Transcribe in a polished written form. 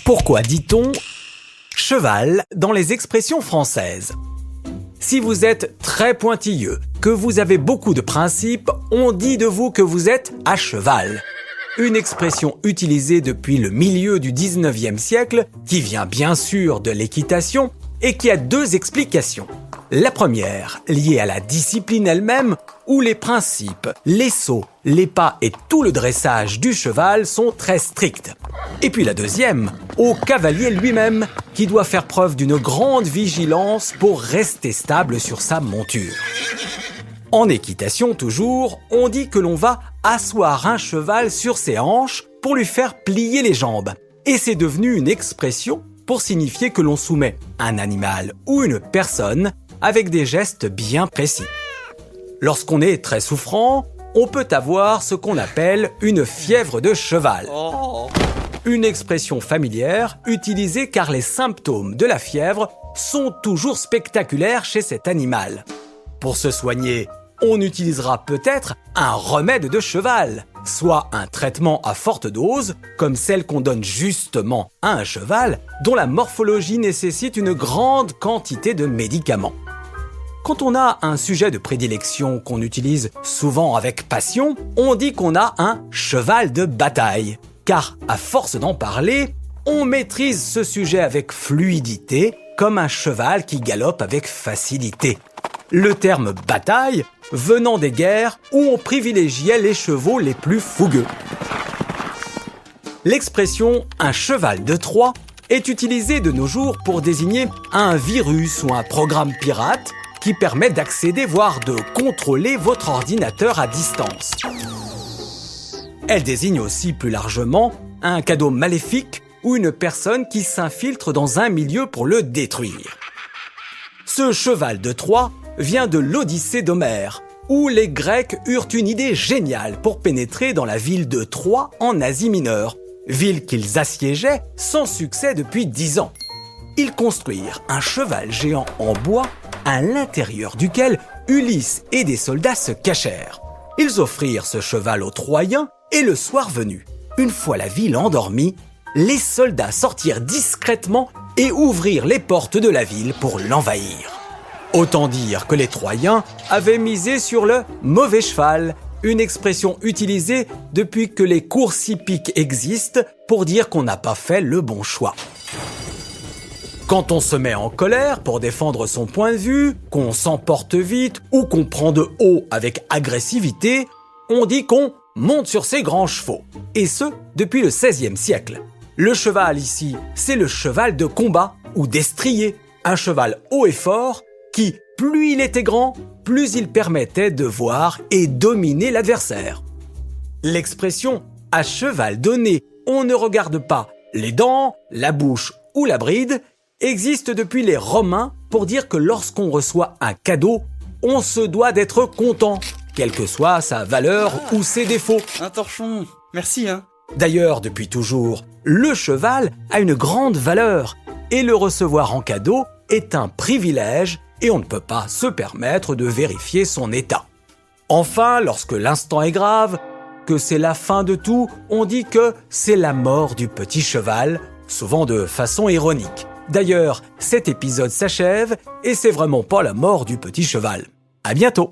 Pourquoi dit-on « cheval » dans les expressions françaises? Si vous êtes très pointilleux, que vous avez beaucoup de principes, on dit de vous que vous êtes à cheval. Une expression utilisée depuis le milieu du 19e siècle, qui vient bien sûr de l'équitation et qui a deux explications. La première, liée à la discipline elle-même, où les principes, les sauts, les pas et tout le dressage du cheval sont très stricts. Et puis la deuxième, au cavalier lui-même, qui doit faire preuve d'une grande vigilance pour rester stable sur sa monture. En équitation toujours, on dit que l'on va asseoir un cheval sur ses hanches pour lui faire plier les jambes. Et c'est devenu une expression pour signifier que l'on soumet un animal ou une personne avec des gestes bien précis. Lorsqu'on est très souffrant, on peut avoir ce qu'on appelle une fièvre de cheval. Une expression familière utilisée car les symptômes de la fièvre sont toujours spectaculaires chez cet animal. Pour se soigner, on utilisera peut-être un remède de cheval, soit un traitement à forte dose, comme celle qu'on donne justement à un cheval, dont la morphologie nécessite une grande quantité de médicaments. Quand on a un sujet de prédilection qu'on utilise souvent avec passion, on dit qu'on a un cheval de bataille. Car à force d'en parler, on maîtrise ce sujet avec fluidité, comme un cheval qui galope avec facilité. Le terme « bataille » venant des guerres où on privilégiait les chevaux les plus fougueux. L'expression « un cheval de Troie » est utilisée de nos jours pour désigner un virus ou un programme pirate qui permet d'accéder, voire de contrôler votre ordinateur à distance. Elle désigne aussi plus largement un cadeau maléfique ou une personne qui s'infiltre dans un milieu pour le détruire. Ce cheval de Troie vient de l'Odyssée d'Homère, où les Grecs eurent une idée géniale pour pénétrer dans la ville de Troie en Asie mineure, ville qu'ils assiégeaient sans succès depuis 10 ans. Ils construirent un cheval géant en bois à l'intérieur duquel Ulysse et des soldats se cachèrent. Ils offrirent ce cheval aux Troyens et le soir venu, une fois la ville endormie, les soldats sortirent discrètement et ouvrirent les portes de la ville pour l'envahir. Autant dire que les Troyens avaient misé sur le mauvais cheval, une expression utilisée depuis que les courses hippiques existent pour dire qu'on n'a pas fait le bon choix. Quand on se met en colère pour défendre son point de vue, qu'on s'emporte vite ou qu'on prend de haut avec agressivité, on dit qu'on monte sur ses grands chevaux. Et ce, depuis le XVIe siècle. Le cheval ici, c'est le cheval de combat ou destrier, un cheval haut et fort qui, plus il était grand, plus il permettait de voir et dominer l'adversaire. L'expression « à cheval donné, on ne regarde pas les dents, la bouche ou la bride » existe depuis les Romains pour dire que lorsqu'on reçoit un cadeau, on se doit d'être content, quelle que soit sa valeur ou ses défauts. Un torchon, merci hein. D'ailleurs, depuis toujours, le cheval a une grande valeur et le recevoir en cadeau est un privilège et on ne peut pas se permettre de vérifier son état. Enfin, lorsque l'instant est grave, que c'est la fin de tout, on dit que c'est la mort du petit cheval, souvent de façon ironique. D'ailleurs, cet épisode s'achève et c'est vraiment pas la mort du petit cheval. À bientôt!